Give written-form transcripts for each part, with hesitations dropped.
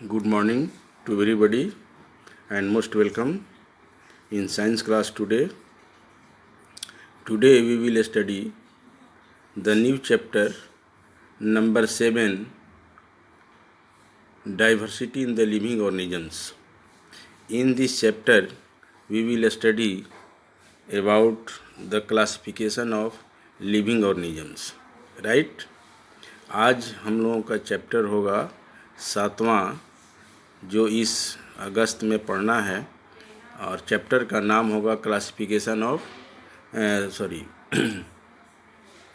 Good morning to everybody and most welcome in science class today. Today we will study the new chapter number 7, diversity in the living organisms. In this chapter we will study about the classification of living organisms, right? आज हम लोगों का chapter होगा 7वां, जो इस अगस्त में पढ़ना है, और चैप्टर का नाम होगा classification of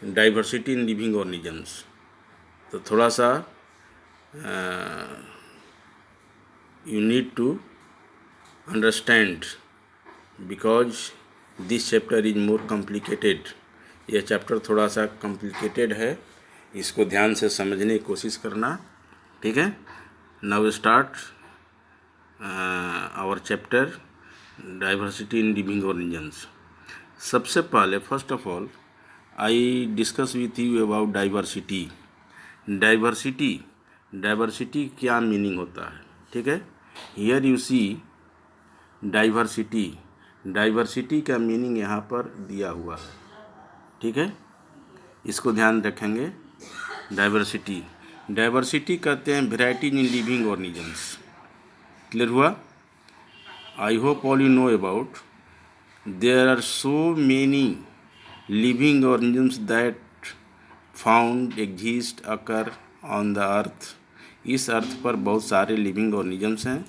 diversity in living organisms. तो थोड़ा सा you need to understand because this chapter is more complicated. यह चैप्टर थोड़ा सा कॉम्प्लिकेटेड है, इसको ध्यान से समझने की कोशिश करना, ठीक है। Now start our chapter diversity in living organisms. सबसे पहले first of all I discuss with you about diversity. Diversity क्या मीनिंग होता है, ठीक है। हियर यू सी डाइवर्सिटी का मीनिंग यहाँ पर दिया हुआ है, ठीक है, इसको ध्यान रखेंगे। डाइवर्सिटी कहते हैं varieties in living organisms. Clear हुआ? I hope all you know about there are so many living organisms that found exist occur on the earth। इस अर्थ पर बहुत सारे लिविंग ऑर्गेनिजम्स हैं,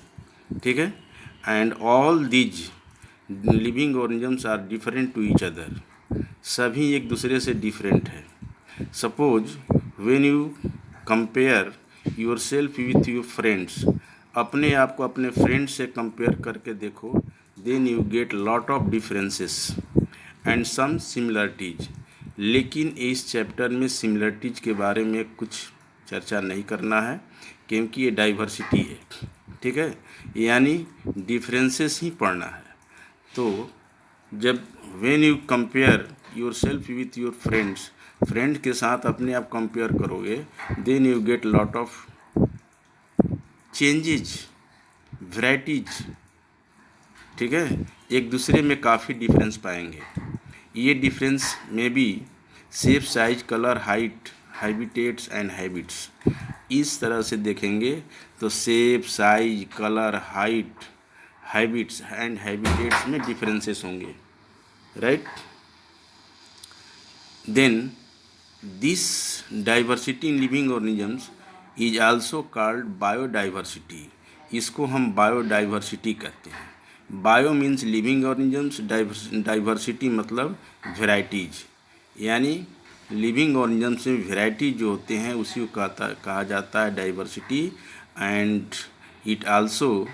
ठीक है। And all these living organisms are different to each other. सभी एक दूसरे से डिफरेंट है। Suppose when you compare yourself with your friends, अपने आप को अपने फ्रेंड से कंपेयर करके देखो, then you get lot of differences and some similarities. लेकिन इस चैप्टर में सिमिलरिटीज के बारे में कुछ चर्चा नहीं करना है, क्योंकि ये डाइवर्सिटी है, ठीक है, यानी डिफरेंसेस ही पढ़ना है। तो जब when you compare yourself with your friends, friend के साथ अपने आप कंपेयर करोगे, then you get lot of changes, varieties, ठीक है। एक दूसरे में काफ़ी डिफरेंस पाएंगे। ये डिफरेंस में भी shape, size, colour, height, habitats and habits. इस तरह से देखेंगे तो shape, size, colour, height, habits and habitats में डिफरेंसेस होंगे, right. Then this diversity in living organisms is also called biodiversity. इसको हम बायोडाइवर्सिटी कहते हैं। Bio means living organisms, diversity मतलब वेराइटीज, यानी लिविंग ऑर्गेनिजम्स में वेराइटी जो होते हैं उसी को कहा जाता है diversity. And it also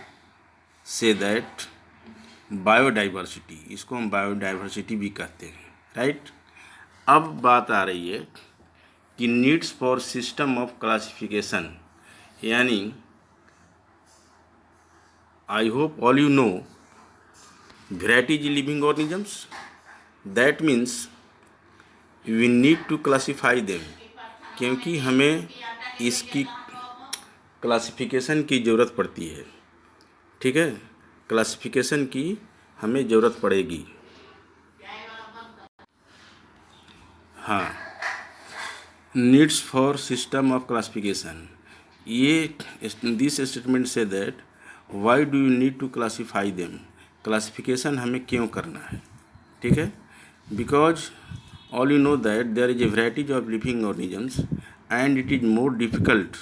say that biodiversity, इसको हम बायोडाइवर्सिटी भी कहते हैं, राइट। अब बात आ रही है कि needs for system of classification, यानी I hope all you know varieties in living organisms, that means we need to classify them, क्योंकि हमें इसकी क्लासिफिकेशन की ज़रूरत पड़ती है, ठीक है। क्लासिफिकेशन की हमें ज़रूरत पड़ेगी। हाँ, needs for system of classification, ये दिस स्टेटमेंट से that why do you need to classify them, classification हमें क्यों करना है, ठीक है। Because all you know that there is a varieties of living organisms and it is more difficult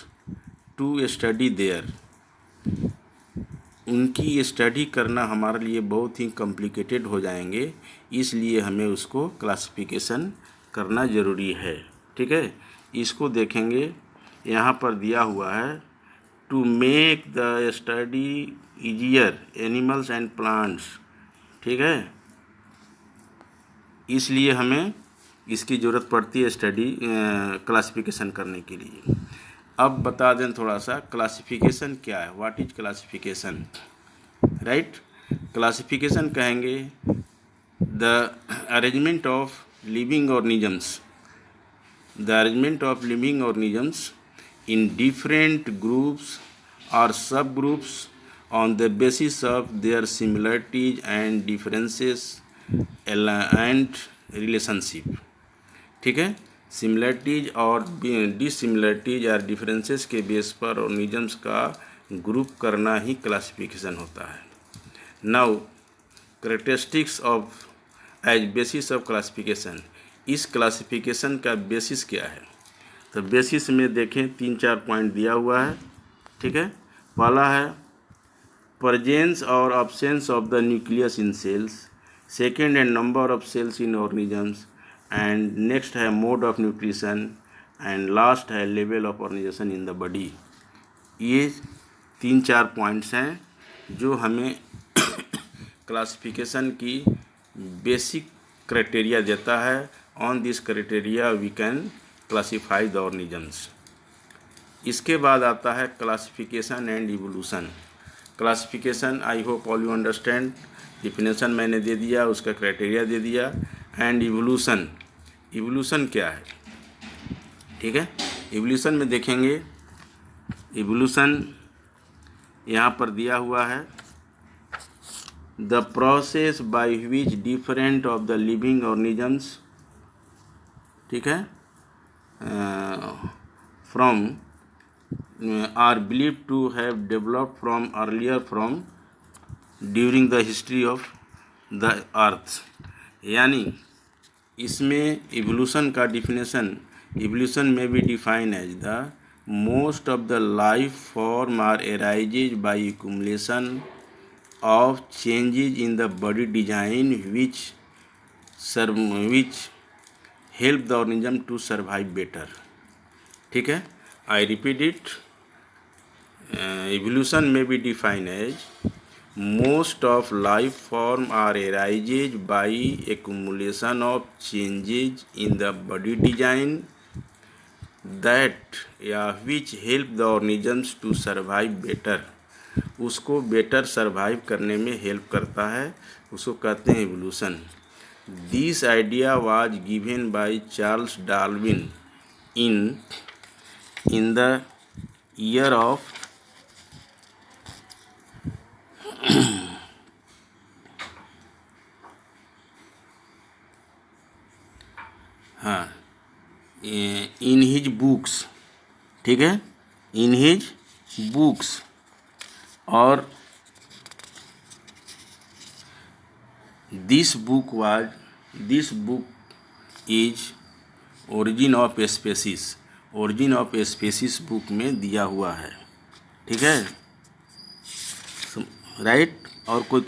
to study their. उनकी स्टडी करना हमारे लिए बहुत ही कॉम्प्लिकेटेड हो जाएंगे, इसलिए हमें उसको क्लासिफिकेशन करना ज़रूरी है, ठीक है। इसको देखेंगे, यहाँ पर दिया हुआ है to make the study easier animals and plants, ठीक है। इसलिए हमें इसकी ज़रूरत पड़ती है स्टडी क्लासिफिकेशन करने के लिए। अब बता दें थोड़ा सा क्लासिफिकेशन क्या है, what is classification, right. Classification कहेंगे the arrangement of living organisms, the arrangement of living organisms in different groups or subgroups on the basis of their similarities and differences and relationship. ठीक है, similarities और dissimilarities या differences के base पर organisms का group करना ही classification होता है. Now characteristics of as basis of classification. इस क्लासिफिकेशन का बेसिस क्या है? तो बेसिस में देखें 3-4 पॉइंट दिया हुआ है. ठीक है, पहला है प्रेजेंस और absence of the nucleus in cells. Second है number of cells in organisms. And next है mode of nutrition. And last है level of organisation in the body. ये 3-4 पॉइंट्स हैं जो हमें क्लासिफिकेशन की बेसिक क्राइटेरिया देता है. On this criteria we can classify the organisms. इसके बाद आता है classification and evolution. Classification I hope all you understand. Definition मैंने दे दिया, उसका क्राइटेरिया दे दिया. एंड इवोल्यूशन, इवोल्यूशन क्या है? ठीक है, इवोल्यूशन में देखेंगे. इवोल्यूशन यहाँ पर दिया हुआ है. The process by which different of the living organisms, ठीक है, from are believe to have developed from earlier from during the history of the earth. यानी इसमें इवोल्यूशन का डिफिनेशन, इवोल्यूशन में भी define as the most of the life form are arises by accumulation of changes in the body design which help the organism to survive better. ठीक है, I repeat it. Evolution में भी define as most of life form are arised by accumulation of changes in the body design that which help the organisms to survive better. उसको better survive करने में help करता है, उसको कहते हैं evolution. This idea was given by Charles Darwin in the year of in his books. ठीक है, इन हिज बुक्स. और this book is origin of species. Origin of species book में दिया हुआ है. ठीक है, राइट. और कोई